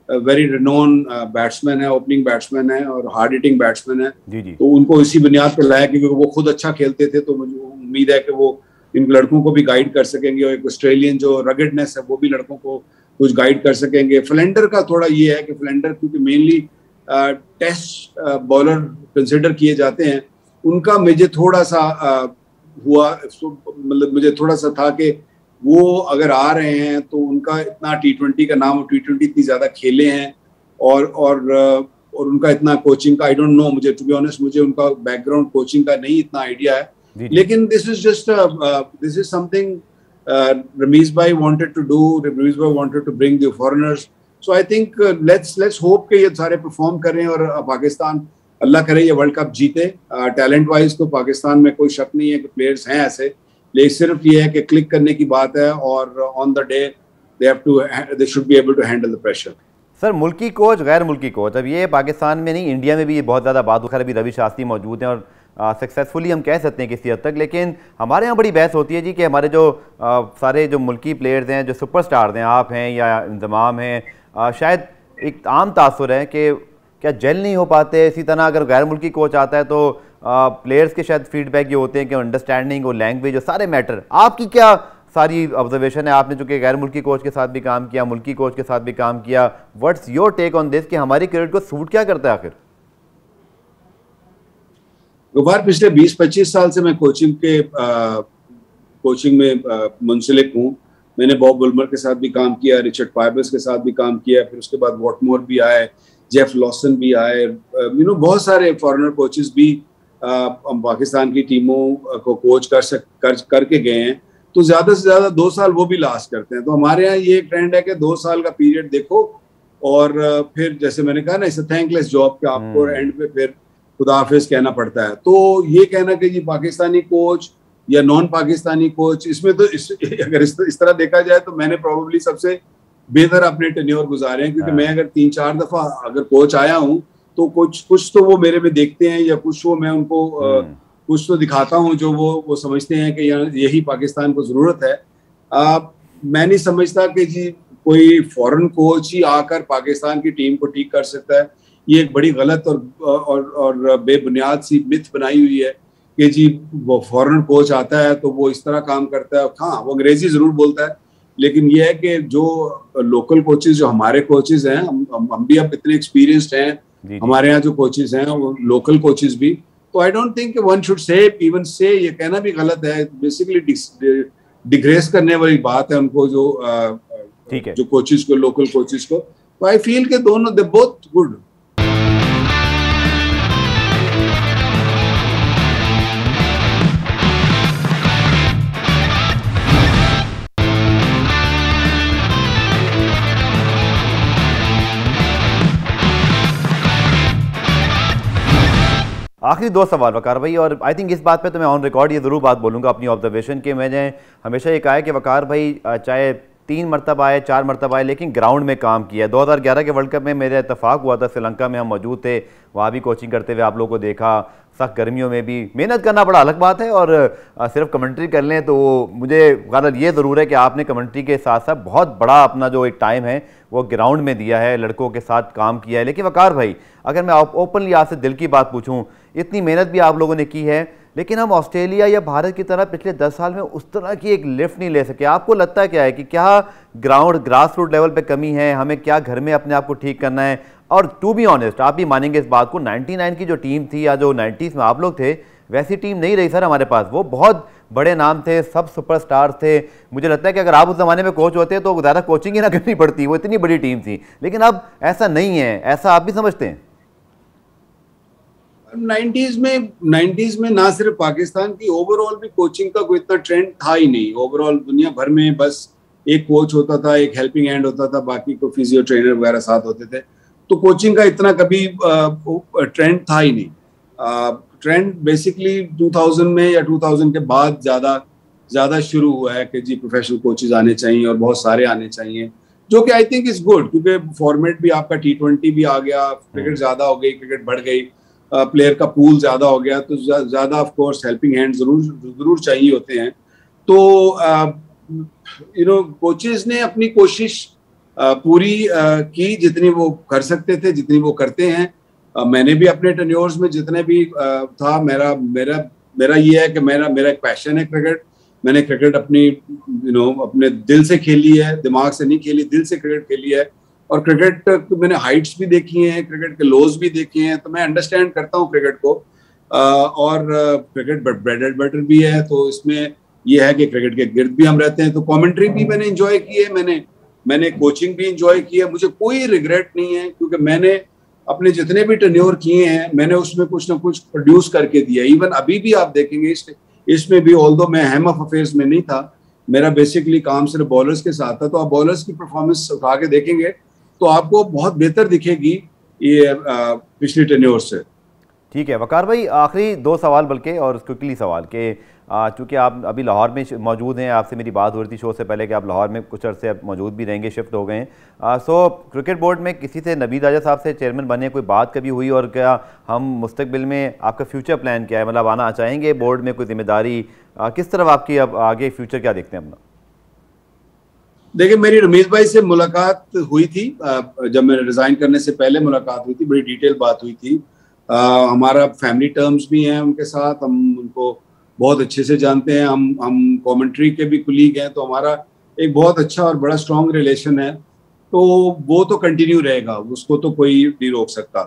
वेरी रिनोन बैट्समैन है, ओपनिंग बैट्समैन है और हार्ड हिटिंग बैट्समैन है। तो उनको इसी बुनियाद पर लाया क्योंकि वो खुद अच्छा खेलते थे, तो मुझे उम्मीद है कि वो इन लड़कों को भी गाइड कर सकेंगे, और एक ऑस्ट्रेलियन जो रगेडनेस है वो भी लड़कों को कुछ गाइड कर सकेंगे। फ्लेंडर का थोड़ा ये है कि फ्लेंडर क्योंकि मेनली टेस्ट बॉलर कंसिडर किए जाते हैं, उनका मुझे थोड़ा सा हुआ, मतलब मुझे थोड़ा सा था कि वो अगर आ रहे हैं तो उनका इतना T20 का नाम, T20 इतनी ज्यादा खेले हैं, और उनका इतना कोचिंग का आई डोंट नो, मुझे टू बी ऑनेस्ट मुझे उनका बैकग्राउंड कोचिंग का नहीं इतना आइडिया है, लेकिन this is something Ramiz bhai wanted to do. Ramiz bhai wanted to bring the foreigners. So I think let's hope कि ये सारे परफॉर्म करें और पाकिस्तान अल्लाह करे ये वर्ल्ड कप जीते। टैलेंट वाइज तो पाकिस्तान में कोई शक नहीं है कि प्लेयर्स हैं ऐसे, लेकिन सिर्फ ये है कि क्लिक करने की बात है, और on the day they should be able to handle the pressure. Sir, मुल्की कोच गैर मुल्की कोच, अब ये पाकिस्तान में नहीं इंडिया में भी ये बहुत ज़्यादा बात खैर, अभी रवि शास्त्री मौजूद हैं और सक्सेसफुली हम कह सकते हैं किसी हद तक, लेकिन हमारे यहाँ बड़ी बहस होती है जी कि हमारे जो सारे जो मुल्की प्लेयर्स हैं, जो सुपरस्टार्स हैं, आप हैं या इंतमाम हैं, शायद एक आम तासुर है कि क्या जेल नहीं हो पाते। इसी तरह अगर गैर मुल्की कोच आता है तो प्लेयर्स के शायद फीडबैक ये होते हैं कि अंडरस्टैंडिंग और लैंग्वेज और सारे मैटर। आपकी क्या सारी ऑब्जर्वेशन है? आपने चूंकि गैर मुल्की कोच के साथ भी काम किया, मुल्की कोच के साथ भी काम किया, what's your take on this कि हमारी क्रिकेट को सूट क्या करता है आखिर? गफार, पिछले 20-25 साल से मैं कोचिंग में मुंसलिक हूँ। मैंने बॉब बुलमर के साथ भी काम किया, रिचर्ड पाइबल्स के साथ भी काम किया, फिर उसके बाद वॉटमोर भी आए, जेफ लॉसन भी आए, बहुत सारे फॉरेनर कोचेस भी पाकिस्तान की टीमों को कोच करके गए हैं। तो ज्यादा से ज्यादा 2 साल वो भी लास्ट करते हैं। तो हमारे यहाँ ये ट्रेंड है कि 2 साल का पीरियड देखो, और फिर जैसे मैंने कहा ना, इट्स अ थैंकलेस जॉब कि आपको एंड पे फिर खुदा हाफिज कहना पड़ता है। तो ये कहना कि जी पाकिस्तानी कोच या नॉन पाकिस्तानी कोच, इसमें तो अगर इस तरह देखा जाए तो मैंने प्रोबेबली सबसे बेहतर अपने टेन्योर गुजारे हैं, क्योंकि मैं अगर 3-4 दफा अगर कोच आया हूँ तो कुछ तो वो मेरे में देखते हैं, या कुछ वो मैं उनको कुछ तो दिखाता हूँ जो वो समझते हैं कि यही पाकिस्तान को जरूरत है। मैं नहीं समझता कि जी कोई फॉरेन कोच ही आकर पाकिस्तान की टीम को ठीक कर सकता है। ये एक बड़ी गलत और बेबुनियाद सी मिथ बनाई हुई है कि जी वो फॉरेन कोच आता है तो वो इस तरह काम करता है। हाँ, वो अंग्रेजी जरूर बोलता है, लेकिन ये है कि जो लोकल कोचेज, जो हमारे कोचेज हैं, हम भी अब इतने एक्सपीरियंस्ड हैं, हमारे यहाँ जो कोचेज हैं वो लोकल कोचेज भी, तो आई don't think one should say even से, ये कहना भी गलत है, बेसिकली डिग्रेस करने वाली बात है उनको, जो कोचेज को, लोकल कोचेज को। तो आई फील के दोनों दे बोथ गुड। आखिरी 2 सवाल वकार भाई, और आई थिंक इस बात पे तो मैं ऑन रिकॉर्ड ये ज़रूर बात बोलूँगा अपनी ऑब्जर्वेशन कि मैंने हमेशा ये कहा है कि वकार भाई चाहे 3 मरतबा आए, 4 मरतबा आए, लेकिन ग्राउंड में काम किया। 2011 के वर्ल्ड कप में मेरा इत्तेफाक हुआ था, श्रीलंका में हम मौजूद थे, वहाँ भी कोचिंग करते हुए आप लोगों को देखा। सख्त गर्मियों में भी मेहनत करना बड़ा अलग बात है, और सिर्फ कमेंट्री कर लें तो मुझे गलत ये ज़रूर है कि आपने कमेंट्री के साथ साथ बहुत बड़ा अपना जो एक टाइम है वो ग्राउंड में दिया है, लड़कों के साथ काम किया है। लेकिन वकार भाई, अगर मैं ओपनली आपसे दिल की बात पूछूं, इतनी मेहनत भी आप लोगों ने की है, लेकिन हम ऑस्ट्रेलिया या भारत की तरह पिछले 10 साल में उस तरह की एक लिफ्ट नहीं ले सके। आपको लगता क्या है कि क्या ग्राउंड ग्रास रूट लेवल पे कमी है, हमें क्या घर में अपने आप को ठीक करना है? और टू बी ऑनेस्ट, आप भी मानेंगे इस बात को, 99 की जो टीम थी या जो 90s में आप लोग थे, वैसी टीम नहीं रही सर हमारे पास। वो बहुत बड़े नाम थे, सब सुपरस्टार्स थे। मुझे लगता है कि अगर आप उस ज़माने में कोच होते तो ज़्यादा कोचिंग ही ना करनी पड़ती, वो इतनी बड़ी टीम थी। लेकिन अब ऐसा नहीं है, ऐसा आप भी समझते हैं? 90s में ना सिर्फ पाकिस्तान की, ओवरऑल भी कोचिंग का कोई इतना ट्रेंड था ही नहीं। ओवरऑल दुनिया भर में बस एक कोच होता था, एक हेल्पिंग हैंड होता था, बाकी को फिजियो ट्रेनर वगैरह साथ होते थे। तो कोचिंग का इतना कभी ट्रेंड था ही नहीं। ट्रेंड बेसिकली 2000 में या 2000 के बाद ज्यादा शुरू हुआ है कि जी प्रोफेशनल कोचेज आने चाहिए और बहुत सारे आने चाहिए, जो कि आई थिंक इज गुड, क्योंकि फॉर्मेट भी आपका T20 भी आ गया, क्रिकेट ज्यादा हो गई, क्रिकेट बढ़ गई, प्लेयर का पूल ज्यादा हो गया, तो ज्यादा ऑफ कोर्स हेल्पिंग हैंड जरूर चाहिए होते हैं। तो कोचेज ने अपनी कोशिश पूरी की, जितनी वो कर सकते थे, जितनी वो करते हैं। मैंने भी अपने टेन्योर्स में जितने भी था, मेरा ये है कि मेरा एक पैशन है क्रिकेट। मैंने क्रिकेट अपने दिल से खेली है, दिमाग से नहीं खेली, दिल से क्रिकेट खेली है। और क्रिकेट मैंने हाइट्स भी देखी हैं, क्रिकेट के लोज भी देखे हैं, तो मैं अंडरस्टैंड करता हूँ क्रिकेट को। और क्रिकेट ब्रेड एंड बटर भी है, तो इसमें यह है कि क्रिकेट के गिर्द भी हम रहते हैं। तो कमेंट्री भी मैंने एंजॉय की है, मैंने कोचिंग भी एंजॉय की है। मुझे कोई रिग्रेट नहीं है, क्योंकि मैंने अपने जितने भी टेन्योर किए हैं, मैंने उसमें कुछ ना कुछ प्रोड्यूस करके दिया। इवन अभी भी आप देखेंगे इसमें भी, ऑल्दो मैं हेम ऑफ अफेयर्स में नहीं था, मेरा बेसिकली काम सिर्फ बॉलर्स के साथ था, तो आप बॉलर्स की परफॉर्मेंस उठा के देखेंगे तो आपको बहुत बेहतर दिखेगी ये पिछली टेन्योर से। ठीक है वकार भाई, आखिरी 2 सवाल बल्कि, और क्विकली सवाल के, चूँकि आप अभी लाहौर में मौजूद हैं, आपसे मेरी बात हो रही थी शो से पहले कि आप लाहौर में कुछ अरसे अब मौजूद भी रहेंगे, शिफ्ट हो गए हैं। सो क्रिकेट बोर्ड में किसी से, नबीद राजा साहब से चेयरमैन बने, कोई बात कभी हुई? और क्या हम मुस्तकबिल में, आपका फ्यूचर प्लान क्या है, मतलब आना चाहेंगे बोर्ड में, कोई जिम्मेदारी, किस तरफ आपकी अब आगे फ्यूचर क्या देखते हैं अपना? देखिए, मेरी रमीज भाई से मुलाकात हुई थी, जब मैंने रिजाइन करने से पहले मुलाकात हुई थी, बड़ी डिटेल बात हुई थी। हमारा फैमिली टर्म्स भी हैं उनके साथ, हम उनको बहुत अच्छे से जानते हैं, हम कमेंट्री के भी कुलीग हैं, तो हमारा एक बहुत अच्छा और बड़ा स्ट्रॉन्ग रिलेशन है। तो वो तो कंटिन्यू रहेगा, उसको तो कोई नहीं रोक सकता।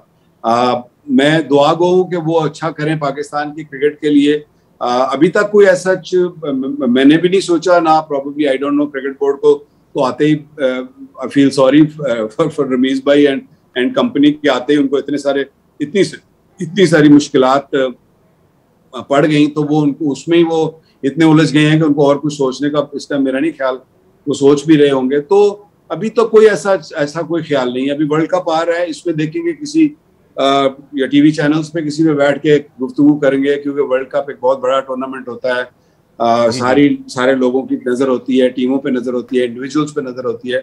मैं दुआ गो हूँ कि वो अच्छा करें पाकिस्तान की क्रिकेट के लिए। अभी तक कोई ऐसा मैंने भी नहीं सोचा ना, probably I don't know, cricket board को तो आते ही I feel sorry for Rameez भाई एंड कंपनी के आते ही उनको इतनी सारी मुश्किलात पड़ गई, तो वो उनको उसमें ही वो इतने उलझ गए हैं कि उनको और कुछ सोचने का इसका मेरा नहीं ख्याल, वो सोच भी रहे होंगे। तो अभी तो कोई ऐसा कोई ख्याल नहीं है। अभी वर्ल्ड कप आ रहा है, इसमें देखेंगे किसी या टीवी चैनल्स पे किसी पे बैठ के गुफ्तगू करेंगे, क्योंकि वर्ल्ड कप एक बहुत बड़ा टूर्नामेंट होता है। सारे लोगों की नजर होती है, टीमों पे नजर होती है, इंडिविजुअल्स पे नजर होती है,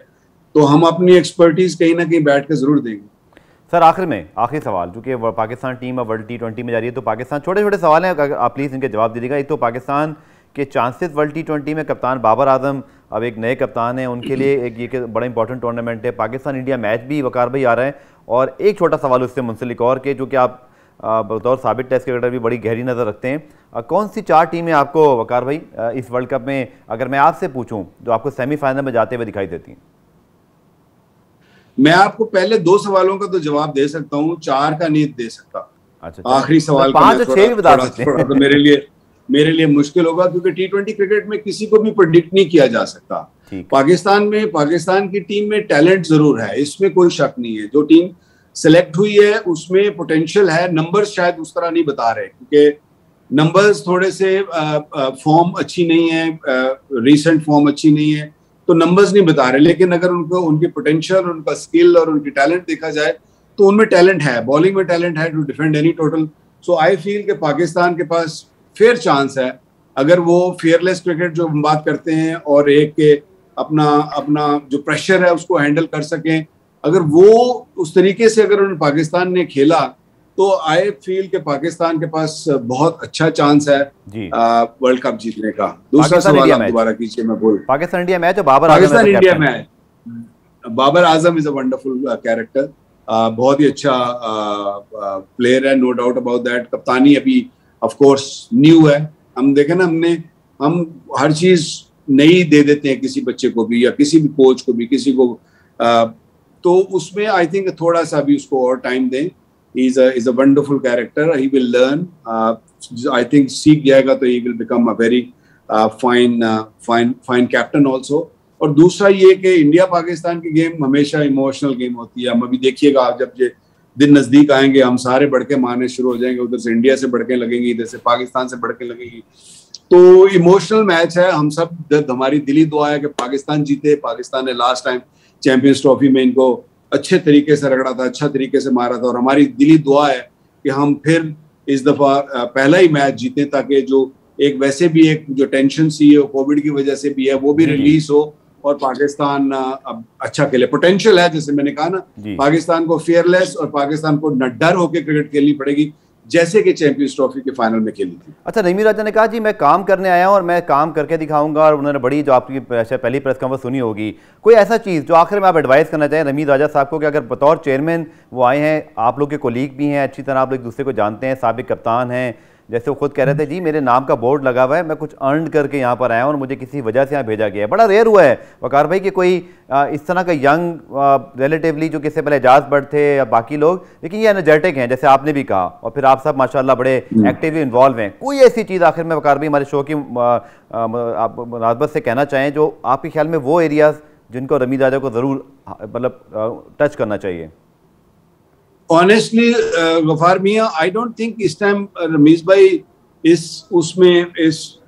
तो हम अपनी एक्सपर्टीज कहीं ना कहीं बैठ के जरूर देंगे। सर आखिरी सवाल, क्योंकि पाकिस्तान टीम अब वर्ल्ड T20 में जा रही है, तो पाकिस्तान, छोटे छोटे सवाल हैं, अगर आप प्लीज़ इनके जवाब दीजिएगा। एक तो पाकिस्तान के चांसेस वर्ल्ड T20 में, कप्तान बाबर आजम अब एक नए कप्तान हैं, उनके लिए एक ये बड़ा इंपॉर्टेंट टूर्नामेंट है। पाकिस्तान इंडिया मैच भी वकार भाई आ रहा है। और एक छोटा सवाल उससे मुंसलिक और के, जो कि आप बतौर साबित टेस्ट क्रिकेटर भी बड़ी गहरी नज़र रखते हैं, कौन सी 4 टीमें आपको वकार भाई इस वर्ल्ड कप में, अगर मैं आपसे पूछूं, जो आपको सेमीफाइनल में जाते हुए दिखाई देती हैं? मैं आपको पहले 2 सवालों का तो जवाब दे सकता हूँ, 4 का नहीं दे सकता। अच्छा, आखिरी सवाल का 5 और 6 भी बता सकते हैं। तो मेरे लिए मुश्किल होगा, क्योंकि T20 क्रिकेट में किसी को भी प्रेडिक्ट नहीं किया जा सकता। पाकिस्तान की टीम में टैलेंट जरूर है, इसमें कोई शक नहीं है। जो टीम सिलेक्ट हुई है उसमें पोटेंशियल है, नंबर्स शायद उस तरह नहीं बता रहे, क्योंकि नंबर्स थोड़े से फॉर्म अच्छी नहीं है, रिसेंट फॉर्म अच्छी नहीं है, तो नंबर्स नहीं बता रहे। लेकिन अगर उनको उनकी पोटेंशियल, उनका स्किल और उनकी टैलेंट देखा जाए तो उनमें टैलेंट है, बॉलिंग में टैलेंट है to defend any total. So I feel कि पाकिस्तान के पास फेयर चांस है, अगर वो फेयरलेस क्रिकेट जो हम बात करते हैं और एक के अपना जो प्रेशर है उसको हैंडल कर सकें, अगर वो उस तरीके से अगर पाकिस्तान ने खेला, तो आई फील के पाकिस्तान के पास बहुत अच्छा चांस है वर्ल्ड कप जीतने का। दूसरा सवाल आप दोबारा कीजिए, मैं बोल। Pakistan India match, Pakistan India match, Babar Azam is a wonderful character, बहुत ही अच्छा प्लेयर है, नो डाउट अबाउट दैट। कप्तानी अभी ऑफ कोर्स न्यू है, हम देखें ना, हम हर चीज नई दे देते हैं किसी बच्चे को भी या किसी भी कोच को भी, किसी को, तो उसमें आई थिंक थोड़ा सा भी उसको और टाइम दें। He's a wonderful character. He will learn. I think सीख जाएगा तो he will become a very fine captain also. और दूसरा ये कि इंडिया पाकिस्तान की गेम हमेशा इमोशनल गेम होती है। हम अभी देखिएगा, आप जब ये दिन नजदीक आएंगे, हम सारे बढ़के मारने शुरू हो जाएंगे, उधर से इंडिया से बढ़के लगेंगी, इधर से पाकिस्तान से बढ़के लगेंगी। तो इमोशनल मैच है। हम सब, हमारी दिली दुआ है कि पाकिस्तान जीते। पाकिस्तान ने लास्ट टाइम चैंपियंस ट्रॉफी में इनको अच्छे तरीके से रगड़ा था, अच्छा तरीके से मारा था, और हमारी दिली दुआ है कि हम फिर इस दफा पहला ही मैच जीते, ताकि जो एक वैसे भी एक जो टेंशन सी है कोविड की वजह से भी है वो भी रिलीज हो और पाकिस्तान अब अच्छा खेले। पोटेंशियल है, जैसे मैंने कहा ना, पाकिस्तान को फियरलेस और पाकिस्तान को न डर होकर क्रिकेट खेलनी पड़ेगी, जैसे कि चैंपियंस ट्रॉफी के फाइनल में खेली थी। अच्छा, नईमी राजा ने कहा जी मैं काम करने आया हूं और मैं काम करके दिखाऊंगा, और उन्होंने बड़ी, जो आपकी पहली प्रेस कॉन्फ्रेंस सुनी होगी, कोई ऐसा चीज़ जो आखिर में आप एडवाइस करना चाहें नईमी राजा साहब को कि अगर बतौर चेयरमैन वो आए हैं, आप लोग के कोलीग भी हैं, अच्छी तरह आप लोग एक दूसरे को जानते हैं, साबिक कप्तान हैं, जैसे वो खुद कह रहे थे जी मेरे नाम का बोर्ड लगा हुआ है, मैं कुछ अर्न करके यहाँ पर आया हूँ और मुझे किसी वजह से यहाँ भेजा गया है। बड़ा रेयर हुआ है वकार भाई कि कोई इस तरह का यंग रिलेटिवली, जो किससे पहले एजाज बट थे या बाकी लोग, लेकिन ये एनर्जेटिक हैं जैसे आपने भी कहा, और फिर आप सब माशाल्लाह बड़े एक्टिवली इन्वॉल्व हैं। कोई ऐसी चीज़ आखिर में वकार भाई हमारे शो की आप मुनासबत से कहना चाहें जो आपके ख्याल में वो एरियाज जिनको नईमी राजा को ज़रूर मतलब टच करना चाहिए? ऑनेस्टली गफार मियां, आई डोंट थिंक इस टाइम रमीज भाई इस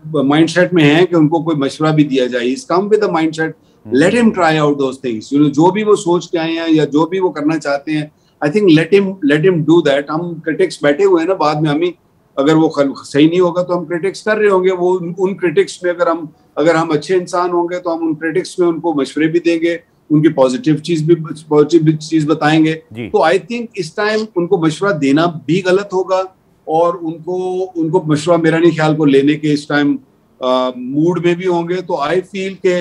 माइंडसेट में है कि उनको कोई मशवरा भी दिया जाए। इस come with the mindset, let him try out those things, जो भी वो सोच के आए हैं या जो भी वो करना चाहते हैं, I think let him do that. हम क्रिटिक्स बैठे हुए हैं ना, बाद में हमें अगर वो सही नहीं होगा तो हम क्रिटिक्स कर रहे होंगे, वो उन क्रिटिक्स में अगर हम अच्छे इंसान होंगे तो हम उन क्रिटिक्स में उनको मशवरे भी देंगे, उनकी पॉजिटिव चीज बताएंगे। तो आई थिंक इस टाइम उनको मशवरा देना भी गलत होगा, और उनको मशवरा मेरा नहीं ख्याल को लेने के इस टाइम मूड में भी होंगे। तो आई फील के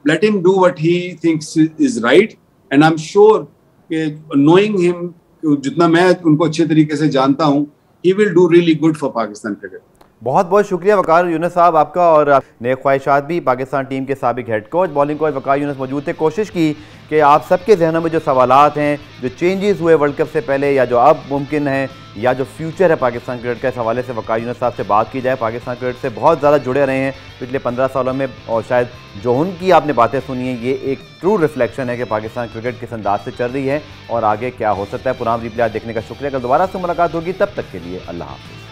let him do what he thinks is right, and I am sure कि नोइंग हिम, जितना मैं उनको अच्छे तरीके से जानता हूँ, he will do really good for Pakistan cricket. बहुत बहुत शुक्रिया वकार यूनुस साहब आपका, और नेक ख्वाहिशात भी। पाकिस्तान टीम के साबिक हेड कोच, बॉलिंग कोच वकार यूनुस मौजूद थे। कोशिश की कि आप सबके जहनों में जो सवालात हैं, जो चेंजेस हुए वर्ल्ड कप से पहले या जो अब मुमकिन है, या जो फ्यूचर है पाकिस्तान क्रिकेट के, इस हवाले से वकार यूनुस साहब से बात की जाए। पाकिस्तान क्रिकेट से बहुत ज़्यादा जुड़े रहे हैं पिछले 15 सालों में, और शायद जो उनकी आपने बातें सुनी हैं ये एक ट्रू रिफ्लेक्शन है कि पाकिस्तान क्रिकेट किस अंदाज से चल रही है और आगे क्या हो सकता है। पुराना रिप्ले आज देखने का शुक्रिया। कल दोबारा से मुलाकात होगी, तब तक के लिए अल्लाह हाफ़िज़।